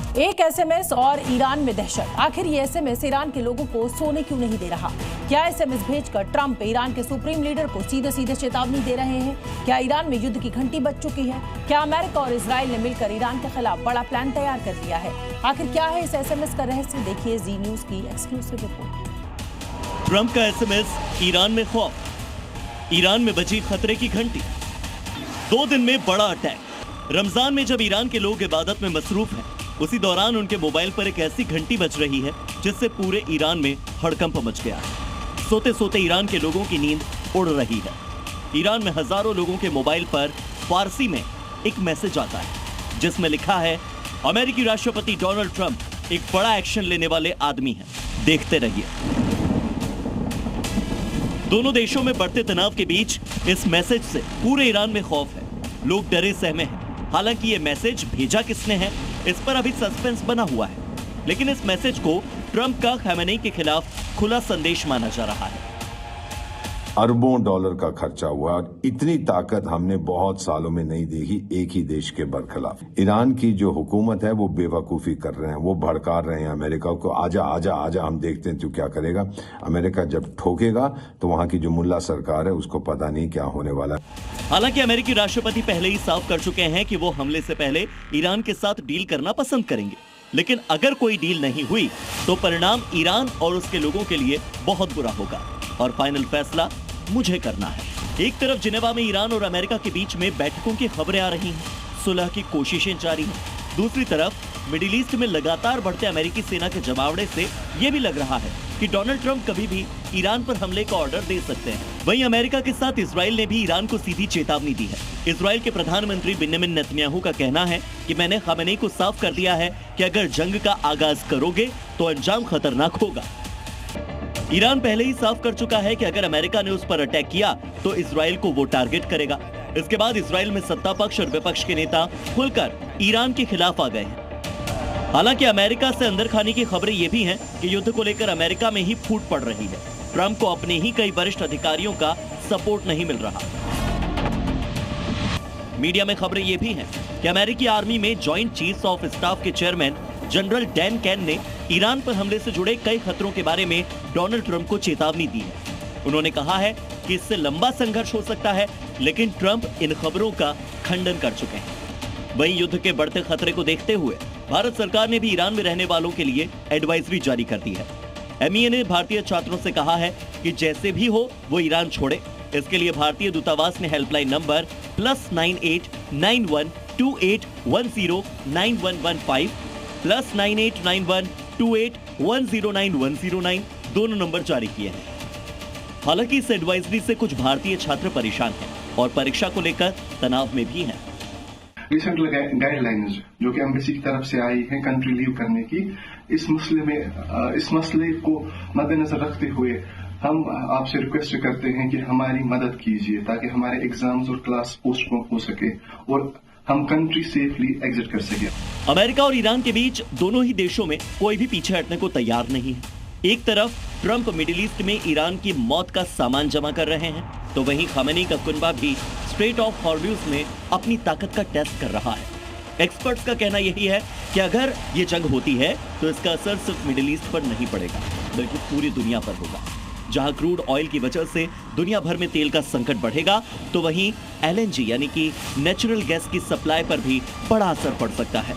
एक एसएमएस और ईरान में दहशत। आखिर ये एसएमएस ईरान के लोगों को सोने क्यों नहीं दे रहा? क्या एसएमएस भेजकर ट्रंप ईरान के सुप्रीम लीडर को सीधे सीधे चेतावनी दे रहे हैं? क्या ईरान में युद्ध की घंटी बज चुकी है? क्या अमेरिका और इजराइल ने मिलकर ईरान के खिलाफ बड़ा प्लान तैयार कर दिया है? आखिर क्या है इस एसएमएस का रहस्य? देखिए जी न्यूज की एक्सक्लूसिव रिपोर्ट। ट्रंप का एसएमएस, ईरान में खौफ, ईरान में बजी खतरे की घंटी। 2 दिन में बड़ा अटैक। रमजान में जब ईरान के लोग इबादत में मसरूफ हैं, उसी दौरान उनके मोबाइल पर एक ऐसी घंटी बज रही है जिससे पूरे ईरान में हड़कंप मच गया है। सोते सोते ईरान के लोगों की नींद उड़ रही है। ईरान में हजारों लोगों के मोबाइल पर फारसी में एक मैसेज आता है जिसमें लिखा है, अमेरिकी राष्ट्रपति डोनाल्ड ट्रंप एक बड़ा एक्शन लेने वाले आदमी हैं, देखते रहिए। दोनों देशों में बढ़ते तनाव के बीच इस मैसेज से पूरे ईरान में खौफ है। लोग डरे सहमे हैं। हालांकि ये मैसेज भेजा किसने है, इस पर अभी सस्पेंस बना हुआ है, लेकिन इस मैसेज को ट्रंप का खamenei के खिलाफ खुला संदेश माना जा रहा है। अरबों डॉलर का खर्चा हुआ और इतनी ताकत हमने बहुत सालों में नहीं देखी एक ही देश के बरखिलाफ। ईरान की जो हुकूमत है वो बेवकूफी कर रहे हैं, वो भड़का रहे हैं अमेरिका को, आजा आजा आजा, हम देखते हैं तू क्या करेगा। अमेरिका जब ठोकेगा तो वहां की जो मुल्ला सरकार है उसको पता नहीं क्या होने वाला है। हालांकि अमेरिकी राष्ट्रपति पहले ही साफ कर चुके हैं कि वो हमले से पहले ईरान के साथ डील करना पसंद करेंगे, लेकिन अगर कोई डील नहीं हुई तो परिणाम ईरान और उसके लोगों के लिए बहुत बुरा होगा और फाइनल फैसला मुझे करना है। एक तरफ जिनेवा में ईरान और अमेरिका के बीच में बैठकों की खबरें आ रही हैं, सुलह की कोशिशें जारी हैं। दूसरी तरफ मिडिल ईस्ट में लगातार बढ़ते अमेरिकी सेना के जमावड़े से यह भी लग रहा है कि डोनाल्ड ट्रंप कभी भी ईरान पर हमले का ऑर्डर दे सकते हैं। वहीं अमेरिका के साथ इजराइल ने भी ईरान को सीधी चेतावनी दी है। इजराइल के प्रधानमंत्री बेंजामिन नेतन्याहू का कहना है कि मैंने खamenei को साफ कर दिया है कि अगर जंग का आगाज करोगे तो अंजाम खतरनाक होगा। ईरान पहले ही साफ कर चुका है कि अगर अमेरिका ने उस पर अटैक किया तो इजराइल को वो टारगेट करेगा। इसके बाद इजराइल में सत्ता पक्ष और विपक्ष के नेता खुलकर ईरान के खिलाफ आ गए हैं। हालांकि अमेरिका से अंदर खाने की खबरें ये भी हैं कि युद्ध को लेकर अमेरिका में ही फूट पड़ रही है। ट्रंप को अपने ही कई वरिष्ठ अधिकारियों का सपोर्ट नहीं मिल रहा। मीडिया में खबरें ये भी हैं कि अमेरिकी आर्मी में जॉइंट चीफ्स ऑफ स्टाफ के चेयरमैन जनरल डैन कैन ने ईरान पर हमले से जुड़े कई खतरों के बारे में डोनाल्ड ट्रंप को चेतावनी दी है। उन्होंने कहा है कि इससे लंबा संघर्ष हो सकता है, लेकिन ट्रंप इन खबरों का खंडन कर चुके हैं। वहीं युद्ध के बढ़ते खतरे को देखते हुए भारत सरकार ने भी ईरान में रहने वालों के लिए एडवाइजरी जारी कर दी है। MEA ने भारतीय छात्रों से कहा है कि जैसे भी हो वो ईरान छोड़े। इसके लिए भारतीय दूतावास ने हेल्पलाइन नंबर +98 91 28 10 9115 +98 91 28 109 109 दोनों नंबर जारी किए हैं। हालांकि इस एडवाइजरी से कुछ भारतीय छात्र परेशान हैं और परीक्षा को लेकर तनाव में भी हैं। रिसेंट गाइडलाइंस जो कि एम्बेसी की तरफ से आई है कंट्री लीव करने की, इस मसले को मद्देनजर रखते हुए हम आपसे रिक्वेस्ट करते हैं कि हमारी मदद कीजिए ताकि हमारे एग्जाम्स और क्लास पोस्टपोन हो सके और हम कंट्री सेफली एग्जिट कर सके। अमेरिका और ईरान के बीच दोनों ही देशों में कोई भी पीछे हटने को तैयार नहीं है। एक तरफ ट्रंप मिडिल ईस्ट में ईरान की मौत का सामान जमा कर रहे हैं, तो वहीं खamenei का कुनबा भी स्ट्रेट ऑफ हॉर्मज़ में अपनी ताकत का टेस्ट कर रहा है। एक्सपर्ट्स का कहना यही है कि अगर ये जंग होती है तो इसका असर सिर्फ मिडिल ईस्ट पर नहीं पड़ेगा, बल्कि पूरी दुनिया पर होगा। जहां क्रूड ऑयल की वजह से दुनिया भर में तेल का संकट बढ़ेगा, तो वहीं LNG यानी कि नेचुरल गैस की सप्लाई पर भी बड़ा असर पड़ सकता है।